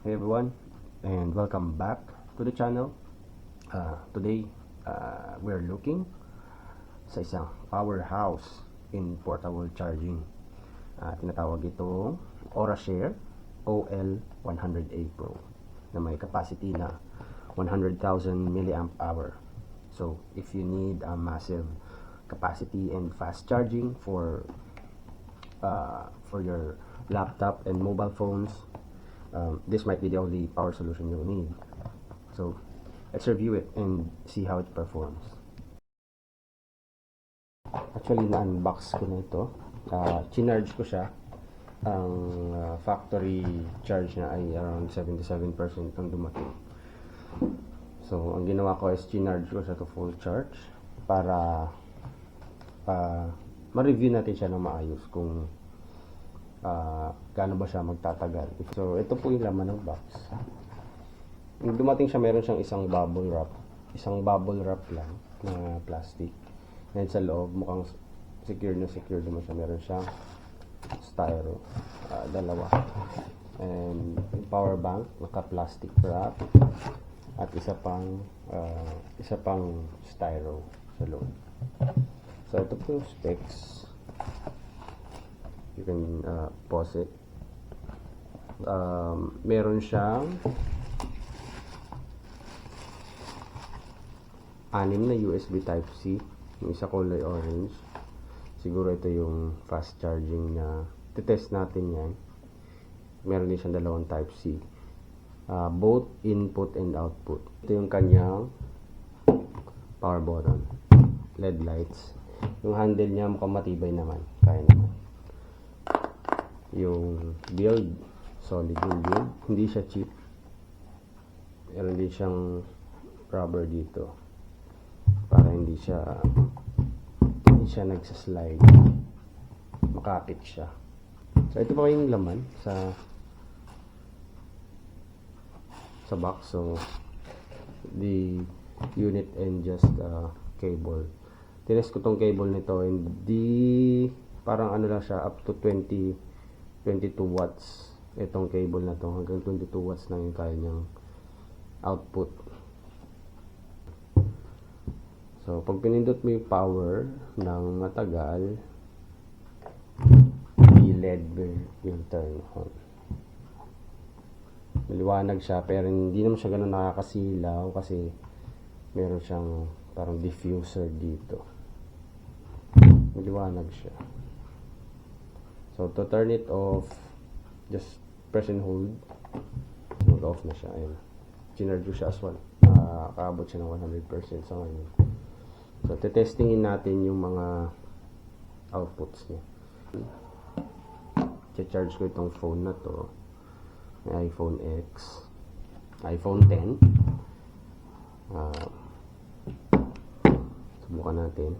Hey everyone, and welcome back to the channel. Today, we're looking sa isang powerhouse in portable charging. Tinatawag itong Orashare OL100A Pro na may capacity na 100,000 milliamp hour. So, if you need a massive capacity and fast charging for your laptop and mobile phones, this might be the only power solution you'll need. So let's review it and see how it performs. Actually, na-unbox ko na ito. Chinarge ko siya. Ang factory charge na ay around 77% ang dumating. So ang ginawa ko is chinarge ko siya to full charge para ma-review natin siya ng maayos kung gaano ba siya magtatagal. So ito po yung laman ng box. Nung dumating siya, meron siyang isang bubble wrap lang na plastic. And sa loob mukhang secure naman siya. Meron siyang styro, dalawa, and yung power bank naka plastic wrap, at isa pang styro sa loob. So ito po yung specs. You can pause it. Meron siyang 6 na USB Type-C. Yung isa kulay orange. Siguro ito yung fast charging na test natin yan. Meron din siyang dalawang Type-C. Both input and output. Ito yung kanyang power button. LED lights. Yung handle niya mukhang matibay naman. Kaya naman. Yung build, solid yung build. Hindi siya cheap. Meron din siyang rubber dito para hindi siya nagsaslide, makapit siya. So ito pa yung laman sa box. So the unit and just cable. Tinest ko tong cable nito, hindi, parang ano lang siya, up to 22 watts itong cable na to. Hanggang 22 watts lang yung kaya niyang output. So, pag pinindot mo yung power ng matagal, i-LED will turn on. Maliwanag siya, pero hindi naman siya ganun nakakasilaw kasi meron siyang parang diffuser dito. Maliwanag siya. So, to turn it off, just press and hold. Mag-off na siya. Ayun. Chinarge siya as well. Kaabot siya ng 100% sa ngayon. So, testingin natin yung mga outputs niya. I-charge ko itong phone na to. May iPhone X, iPhone 10. Subukan natin.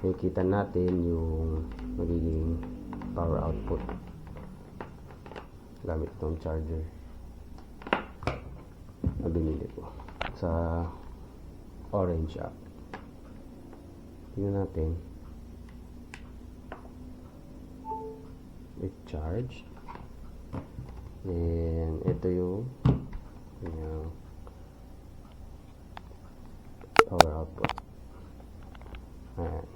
Makikita natin yung magiging power output gamit itong charger na binili ko sa Orange app. Tingnan natin. It charged. And ito yung power output. Ayan.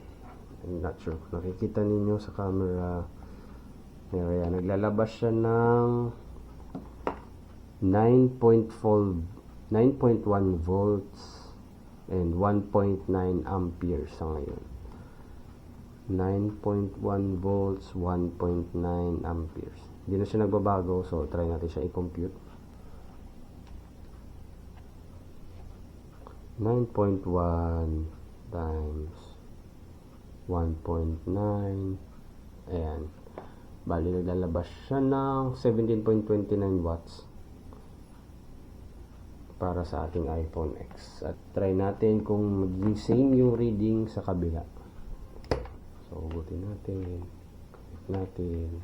I'm not sure kung nakikita ninyo sa camera. Ayan. Naglalabas siya ng 9.1 volts and 1.9 amperes sa ngayon. 9.1 volts, 1.9 amperes. Hindi na siya nagbabago, so try natin siya i-compute. 9.1 times 1.9. Ayan. Bali, naglalabas siya ng 17.29 watts para sa ating iPhone X. At try natin kung magiging same yung reading sa kabila. So, ugutin natin. Connect natin.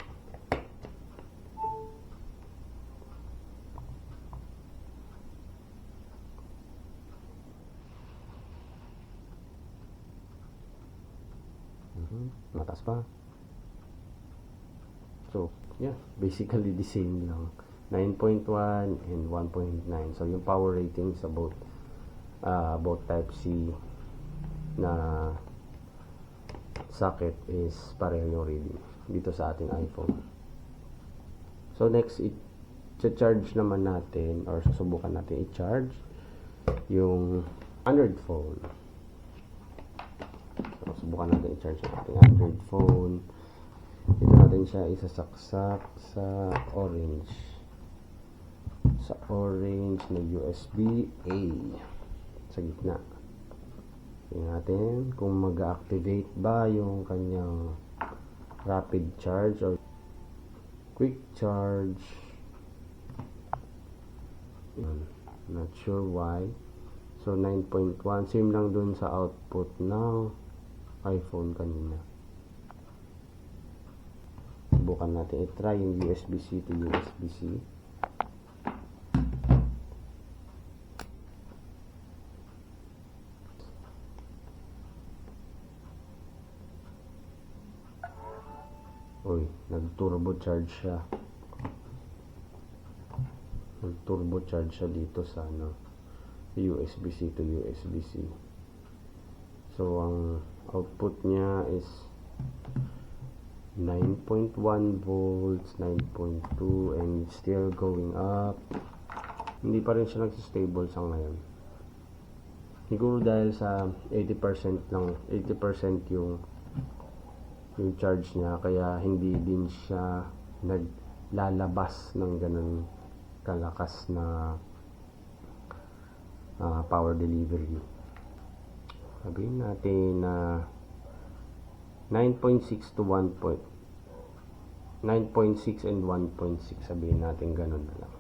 Mataas pa. So, yeah. Basically, the same lang. 9.1 and 1.9. So yung power rating sa both type C na socket is pareho yung reading dito sa ating iPhone. So next, i-charge naman natin or susubukan natin i-charge yung Android phone. So subukan natin i-charge yung ating Android phone. Dito natin siya isasaksak sa orange na USB-A sa gitna. Tingnan natin kung mag-activate ba yung kanyang rapid charge or quick charge. Not sure why. So 9.1, same lang dun sa output ng iPhone kanina. Subukan natin i-try yung USB-C to USB-C. Uy, nag-turbo charge siya. Nag-turbo charge siya dito sa USB-C to USB-C. So, ang output niya is 9.1 volts, 9.2, and still going up. Hindi pa rin siya nag-stable sa ngayon. Siguro dahil sa 80% lang, 80% yung charge niya, kaya hindi din siya naglalabas ng ganun kalakas na power delivery. Sabihin natin na 9.6 to 1. 9.6 and 1.6, sabihin natin ganun na lang.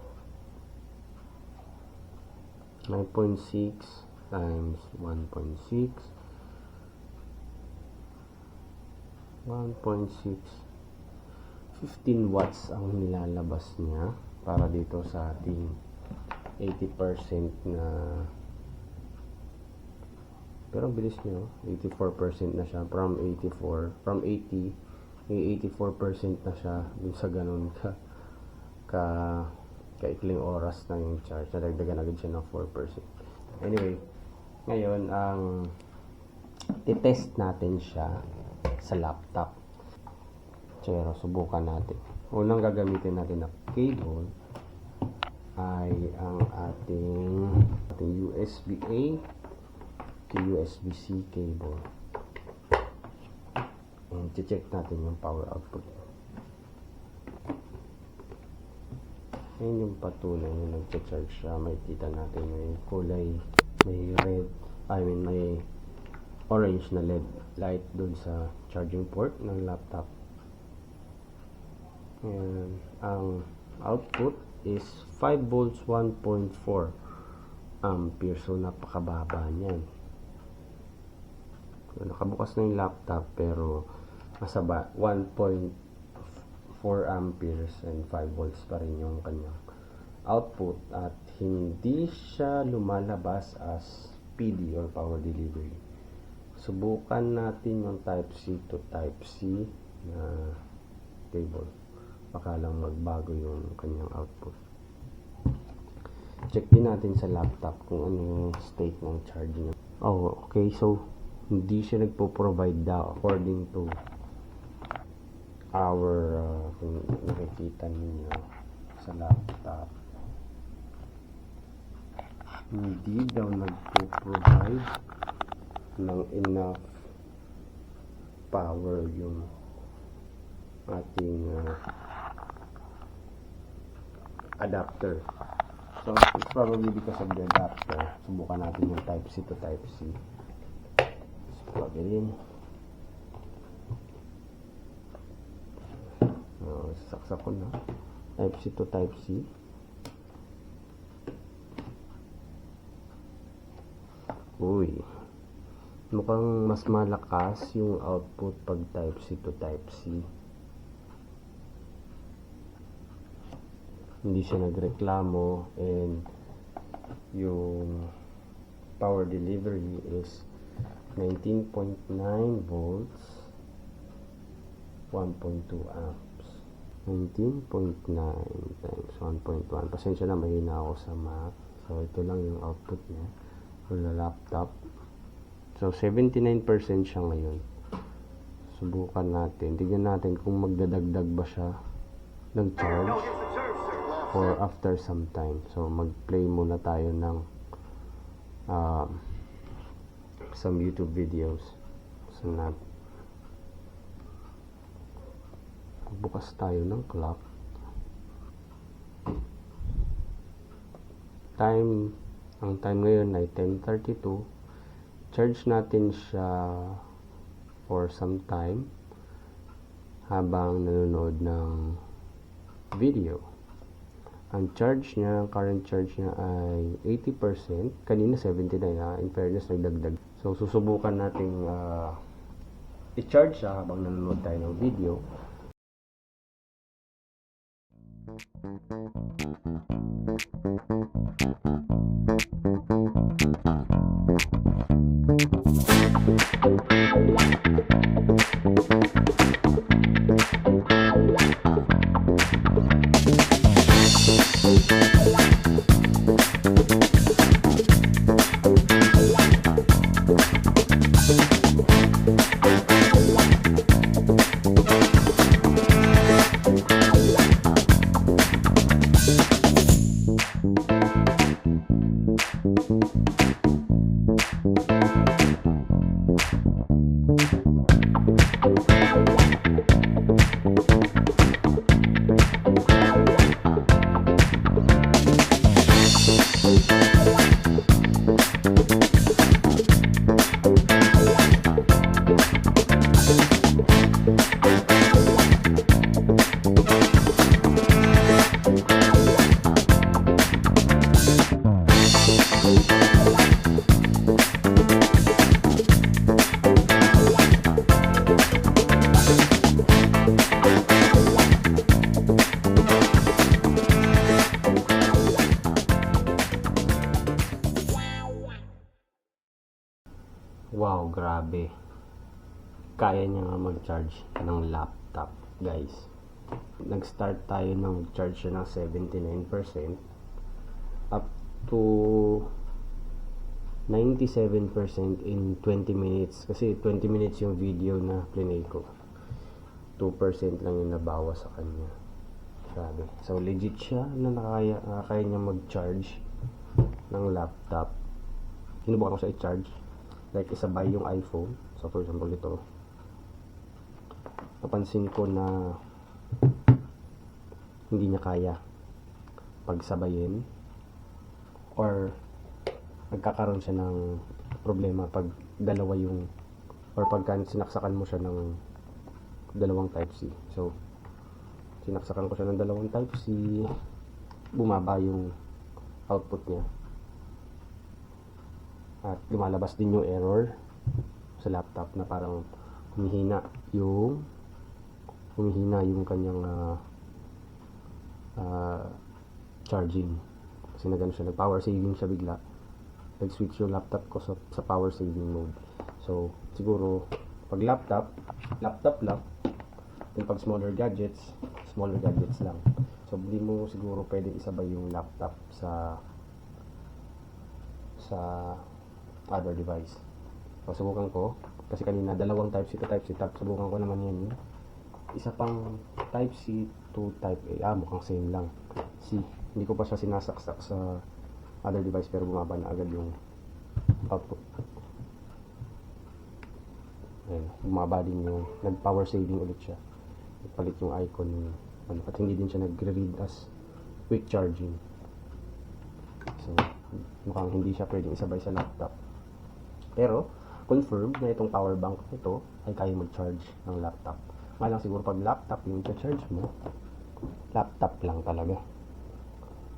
9.6 times 1.6, 1.6, 15 watts ang nilalabas niya para dito sa ating 80% na, pero bilis niya, 84% na siya from 80, may 84% na siya dun sa ganun kaikling oras na yung charge. Nadagdagan agad siya ng 4%. Anyway, ngayon ang titest natin siya sa laptop. So, subukan natin. Unang gagamitin natin na cable ay ang ating USB-A to USB-C cable. And check natin yung power output. Ayan yung patunay na nag-charge siya. May kita natin may kulay, may red, may orange na LED light dun sa charging port ng laptop. And ang output is 5 volts 1.4 ampere. So napakababa niyan. So, nakabukas na yung laptop pero nasa 1.4 amperes and 5 volts pa rin yung kanyang output at hindi siya lumalabas as PD or power delivery. Subukan natin yung Type C to Type C na cable. Baka lang magbago yung kanyang output. Check din natin sa laptop kung ano yung state ng charging. Oh, okay. So, hindi siya nagpo-provide daw according to our kung nakikita niyo sa laptop. Hindi daw nagpo-provide ng enough power yung ating adapter. So, it's probably because of the adapter. Subukan natin yung Type C to Type C. Plug it in. Saksak ko na. Type C to Type C. Uy. Mukhang mas malakas yung output pag Type C to Type C. Hindi siya nagreklamo and yung power delivery is 19.9 volts 1.2 amps. 19.9 times 1.1. Pasensya na, mahina ako sa math. So, ito lang yung output niya for the laptop. So, 79% siya ngayon. Subukan natin. Tignan natin kung magdadagdag ba siya ng charge or after some time. So, mag-play muna tayo ng some YouTube videos. So, bukas tayo ng clock. Ang time ngayon ay 10:32. Charge natin siya for some time habang nanonood ng video. Ang charge niya, ang current charge niya ay 80%. Kanina 79, in fairness nagdagdag. So susubukan nating i-charge siya habang nanonood tayo ng video. Wow, grabe. Kaya niya nga mag-charge ng laptop, guys. Nag-start tayo ng charge siya ng 79% up to 97% in 20 minutes. Kasi 20 minutes yung video na plinay ko. 2% lang yung nabawas sa kanya. Grabe. So, legit siya na nakakaya niya mag-charge ng laptop. Sinubukan ko siya i-charge. Like isabay yung iPhone. So for example ito, napansin ko na hindi niya kaya pagsabayin or nagkakaroon siya ng problema pag dalawa yung or pagka sinaksakan mo siya ng dalawang Type-C. So sinaksakan ko siya ng dalawang Type-C, bumaba yung output niya. At lumalabas din yung error sa laptop na parang humihina yung kanyang charging. Kasi nagano siya, nag-power saving siya bigla. Nag-switch yung laptop ko sa power saving mode. So, siguro pag laptop lang. Yung pag smaller gadgets lang. So, hindi mo siguro pwede isabay yung laptop sa other device. So, subukan ko. Kasi kanina, dalawang Type-C to Type-C. Subukan ko naman yan. Isa pang Type-C to Type-A. Mukhang same lang. See, hindi ko pa siya sinasaksak sa other device pero bumaba na agad yung output. Ayan, bumaba din yung nag-power saving ulit siya. Nagpalit yung icon at hindi din siya nagre-read as quick charging. So, mukhang hindi siya pwedeng isabay sa laptop. Pero, confirm na itong power bank ito ay kaya mag-charge ng laptop. Nga lang siguro pag laptop yung i-charge mo, laptop lang talaga.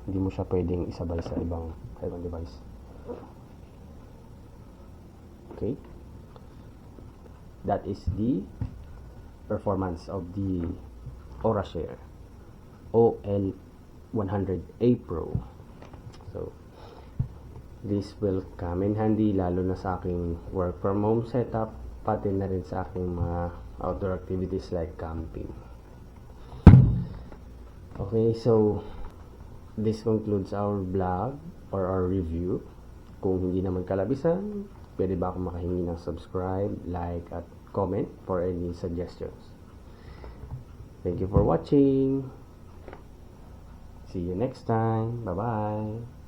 Hindi mo siya pwedeng isabay sa ibang device. Okay? That is the performance of the AuraShare OL100A Pro. So, this will come in handy lalo na sa aking work from home setup, pati na rin sa aking mga outdoor activities like camping. Okay, so this concludes our vlog or our review. Kung hindi naman kalabisan, pwede ba ako makahingi ng subscribe, like, at comment for any suggestions. Thank you for watching. See you next time. Bye-bye.